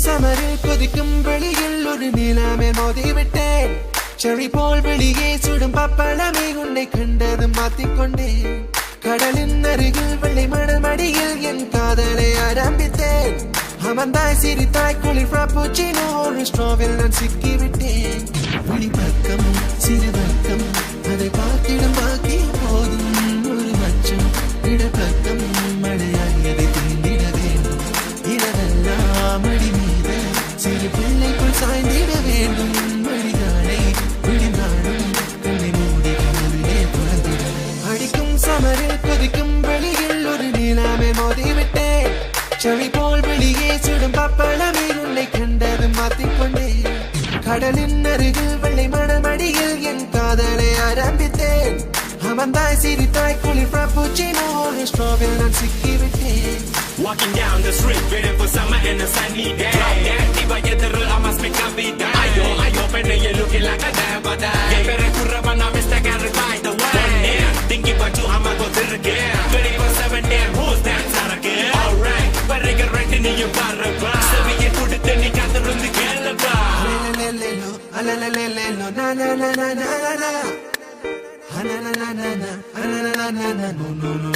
சமரில் கொதிக்கும் வெளியில் ஒரு நிலாமே மோதிவிட்டேன். செடி போல் வெளியே சுடும் பப்பளமே உன்னை கண்டது மாத்திக்கொண்டேன். கடலின் அருகில் வெள்ளை மணமடியில் என் காதலை ஆரம்பித்தேன். அமர்ந்தாய் சிரித்தாய் குளிர் ஃப்ராப்புச்சினோ ஒரு ஸ்ட்ராவில் நான் சிக்கிவிட்டேன். வெளிப்பக்கம் சிறு வர்க்கம் அதை பார்த்திடும் பாக்கி போதும் ஒரு மச்சம். இடப்பக்கம் மழையாகியதை தீண்டிட வேண்டும். இரவெல்லாம் அடி மீத சிறு பிள்ளைக்குள் சாய்ந்திட வேண்டும். வழிதானை விழிந்தாடும் கண்ணை மூடி கனவிலே துறந்திட. அடிக்கும் சமரில் கொதிக்கும் வெளியில் ஒரு நிலாமே மோதிவிட்டேன். செடி போல் வெளியே சுடும் பப்பளமே உன்னை கண்டது மாத்திக்கொண்டேன். கடலின் அருகில் வெள்ளை மணமடியில் என் காதலை ஆரம்பித்தேன். அமர்ந்தாய் சிரித்தாய் குளிர் ஃப்ராப்புச்சினோ ஒரு ஸ்ட்ராவில் நான் சிக்கிவிட்டேன். Walking down the street, waiting for summer and a sunny day. Drop that diva, get the roll, I must make a beat. Ayo, pen, you looking like a dabada. Get better to rub on a Mr. Gary by the way. One day, thinking about you, I'ma go to the game. 24/7 damn, who's that son again? Alright, but I get right in your barba. So we get put it in the cat room to get the bar. Alalelelo, alalelelo, na na na na na na na. Na na na na na, na na na na na, no no no